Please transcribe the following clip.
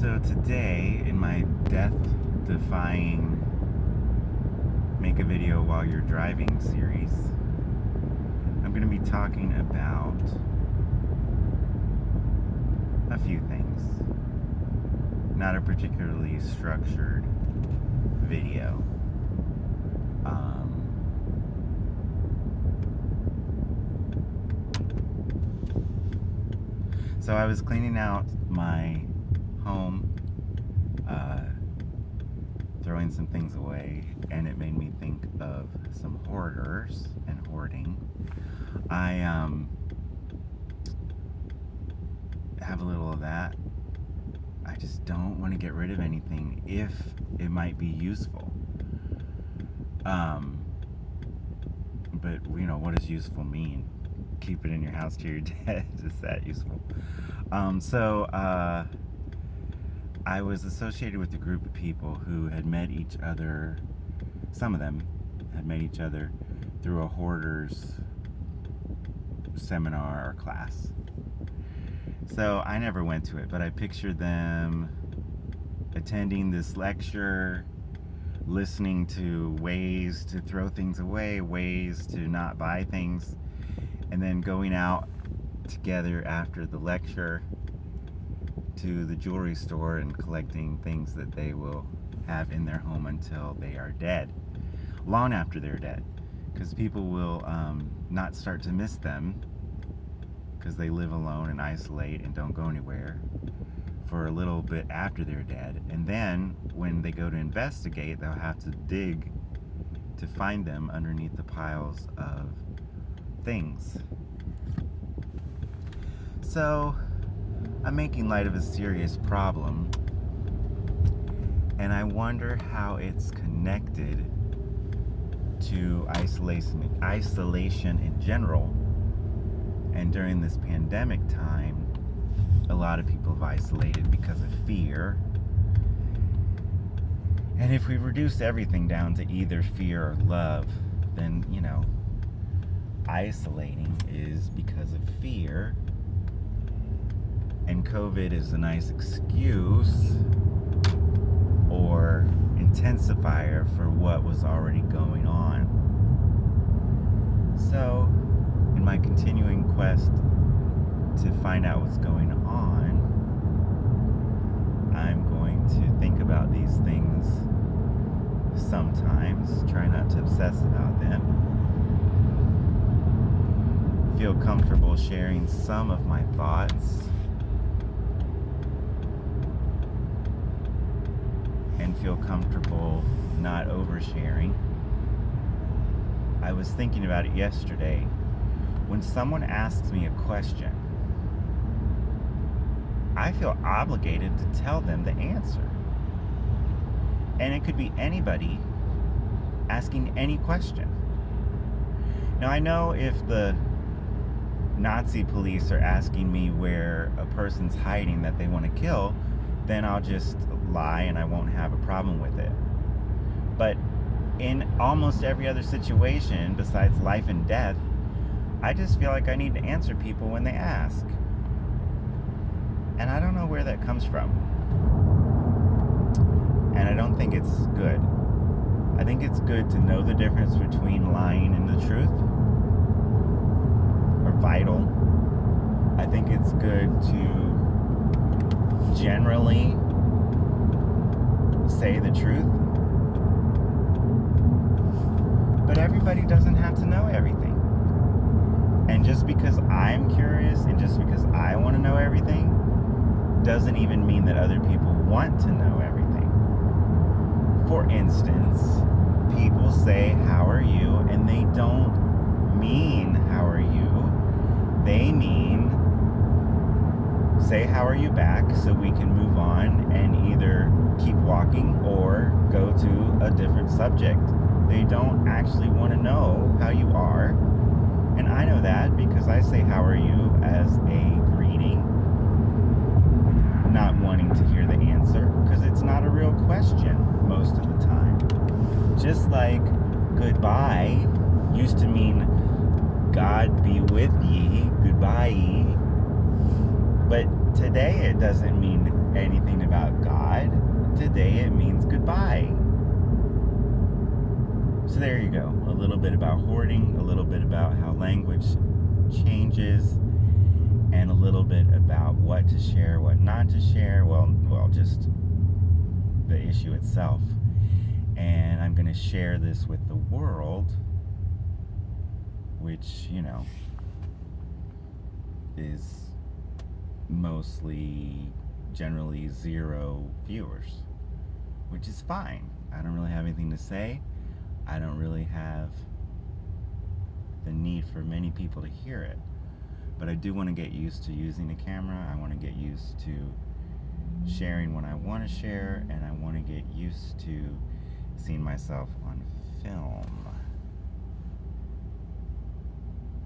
So today, in my death-defying Make a Video While You're Driving series, I'm going to be talking about a few things. Not a particularly structured video. So I was cleaning out my home, throwing some things away, and it made me think of some hoarders and hoarding. I have a little of that. I just don't want to get rid of anything if it might be useful. But you know, what does useful mean? Keep it in your house till you're dead. Is that useful? I was associated with a group of people who had met each other. Some of them had met each other through a hoarders seminar or class. So I never went to it, but I pictured them attending this lecture, listening to ways to throw things away, ways to not buy things, and then going out together after the lecture to the jewelry store and collecting things that they will have in their home until they are dead, long after they're dead, because people will not start to miss them because they live alone and isolate and don't go anywhere for a little bit after they're dead. And then when they go to investigate, they'll have to dig to find them underneath the piles of things. So I'm making light of a serious problem, and I wonder how it's connected to isolation in general. And during this pandemic time, a lot of people have isolated because of fear. And if we reduce everything down to either fear or love, then, you know, isolating is because of fear. And COVID is a nice excuse or intensifier for what was already going on. So, in my continuing quest to find out what's going on, I'm going to think about these things sometimes, try not to obsess about them, feel comfortable sharing some of my thoughts, and feel comfortable not oversharing. I was thinking about it yesterday. When someone asks me a question, I feel obligated to tell them the answer. And it could be anybody asking any question. Now, I know if the Nazi police are asking me where a person's hiding that they want to kill, then I'll just lie and I won't have a problem with it. But in almost every other situation besides life and death, I just feel like I need to answer people when they ask. And I don't know where that comes from. And I don't think it's good. I think it's good to know the difference between lying and the truth, or vital. I think it's good to generally say the truth. But everybody doesn't have to know everything. And just because I'm curious and just because I want to know everything doesn't even mean that other people want to know everything. For instance, people say, "How are you?" and they don't mean "How are you?" They mean, "Say how are you" back so we can move on and either keep walking or go to a different subject. They don't actually want to know how you are. And I know that because I say "How are you" as a greeting, not wanting to hear the answer, because it's not a real question most of the time. Just like goodbye used to mean "God be with ye," goodbye. But today it doesn't mean anything about God. Today it means goodbye. So there you go. A little bit about hoarding, a little bit about how language changes, and a little bit about what to share, what not to share. Well, just the issue itself. And I'm going to share this with the world, which, is mostly, generally, 0 viewers, which is fine. I don't really have anything to say. I don't really have the need for many people to hear it. But I do want to get used to using the camera. I want to get used to sharing what I want to share, and I want to get used to seeing myself on film.